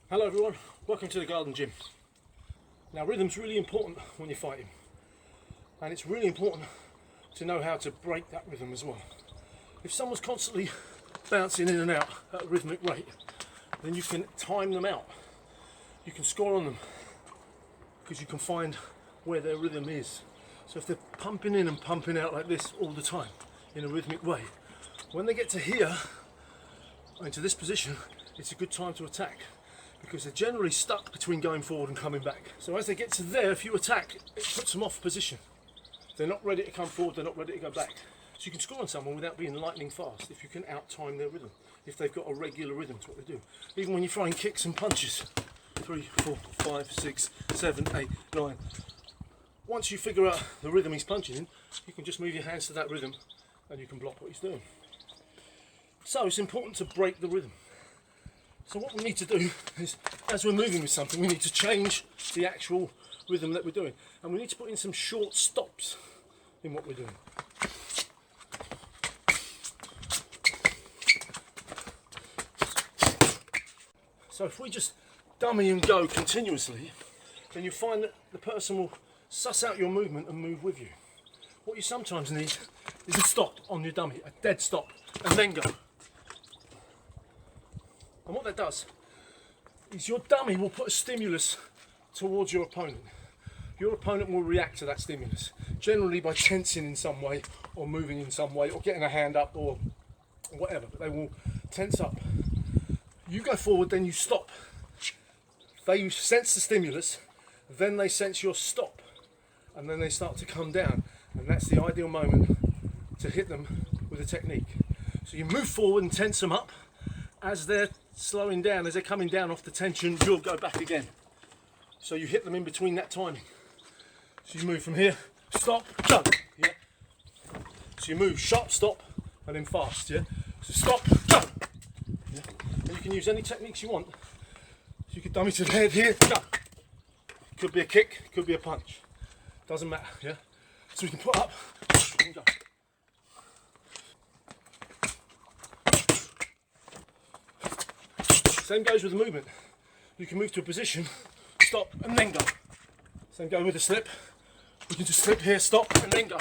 Hello everyone, welcome to the Garden Gym. Now rhythm's really important when you're fighting, and it's really important to know how to break that rhythm as well. If someone's constantly bouncing in and out at a rhythmic rate, then you can time them out. You can score on them because you can find where their rhythm is. So if they're pumping in and pumping out like this all the time in a rhythmic way, when they get to here, into this position, it's a good time to attack, because they're generally stuck between going forward and coming back. So as they get to there, if you attack, it puts them off position. They're not ready to come forward, they're not ready to go back. So you can score on someone without being lightning fast if you can out-time their rhythm, if they've got a regular rhythm to what they do. Even when you're throwing kicks and punches. 3, 4, 5, 6, 7, 8, 9. Once you figure out the rhythm he's punching in, you can just move your hands to that rhythm and you can block what he's doing. So it's important to break the rhythm. So what we need to do is, as we're moving with something, we need to change the actual rhythm that we're doing. And we need to put in some short stops in what we're doing. So if we just dummy and go continuously, then you find that the person will suss out your movement and move with you. What you sometimes need is a stop on your dummy, a dead stop, and then go. And what that does is your dummy will put a stimulus towards your opponent. Your opponent will react to that stimulus, generally by tensing in some way, or moving in some way, or getting a hand up, or whatever, but they will tense up. You go forward, then you stop. They sense the stimulus, then they sense your stop, and then they start to come down, and that's the ideal moment to hit them with a technique. So you move forward and tense them up. As they're slowing down, as they're coming down off the tension, you'll go back again. So you hit them in between that timing. So you move from here, stop, go, yeah. So you move sharp, stop, and then fast, yeah. So stop, go, yeah. And you can use any techniques you want. So you could dummy to the head here, go. Could be a kick, could be a punch. Doesn't matter, yeah. So we can put up and go. Same goes with the movement. You can move to a position, stop, and then go. Same go with the slip. We can just slip here, stop, and then go.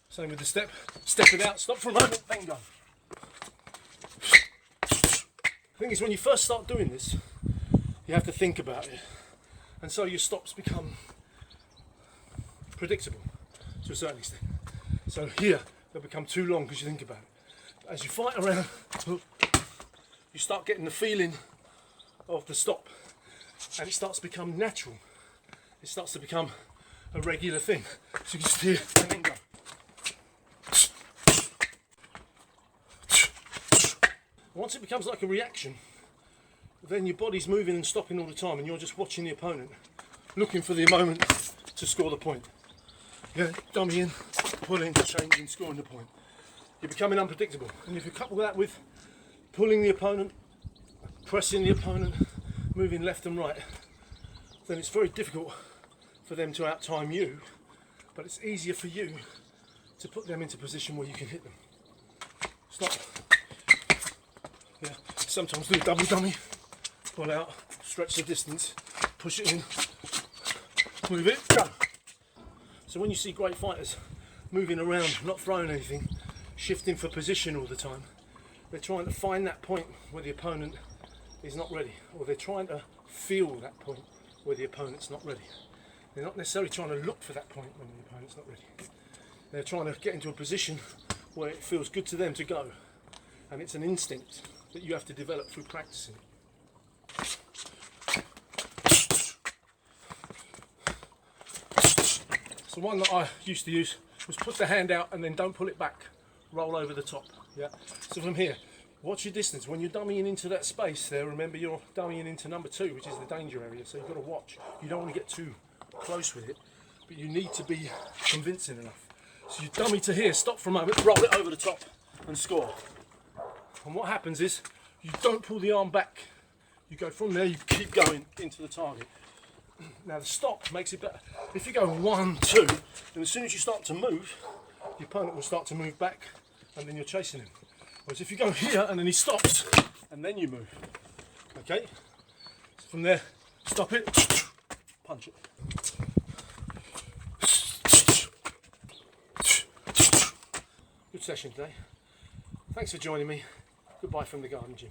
Same with the step. Step it out, stop for a moment, then go. The thing is, when you first start doing this, you have to think about it. And so your stops become predictable to a certain extent. So here, they'll become too long because you think about it. As you fight around, you start getting the feeling of the stop, and it starts to become natural. It starts to become a regular thing. So you just hear and then go. Once it becomes like a reaction, then your body's moving and stopping all the time, and you're just watching the opponent, looking for the moment to score the point. Yeah, dummying, pulling, changing, scoring the point. You're becoming unpredictable, and if you couple that with pulling the opponent, pressing the opponent, moving left and right, then it's very difficult for them to out-time you, but it's easier for you to put them into a position where you can hit them. Stop. Yeah. Sometimes do a double dummy, pull out, stretch the distance, push it in, move it, go. So when you see great fighters moving around, not throwing anything, shifting for position all the time, they're trying to find that point where the opponent is not ready, or they're trying to feel that point where the opponent's not ready. They're not necessarily trying to look for that point when the opponent's not ready. They're trying to get into a position where it feels good to them to go, and it's an instinct that you have to develop through practicing. So one that I used to use was put the hand out and then don't pull it back, roll over the top. Yeah. So from here, watch your distance. When you're dummying into that space there, remember you're dummying into number 2, which is the danger area, so you've got to watch. You don't want to get too close with it, but you need to be convincing enough. So you dummy to here, stop for a moment, roll it over the top and score. And what happens is, you don't pull the arm back. You go from there, you keep going into the target. Now the stop makes it better. If you go 1, 2, then as soon as you start to move, the opponent will start to move back, and then you're chasing him. Whereas if you go here and then he stops, and then you move. Okay? So From there, stop it, punch it. Good session today. Thanks for joining me. Goodbye from the garden gym.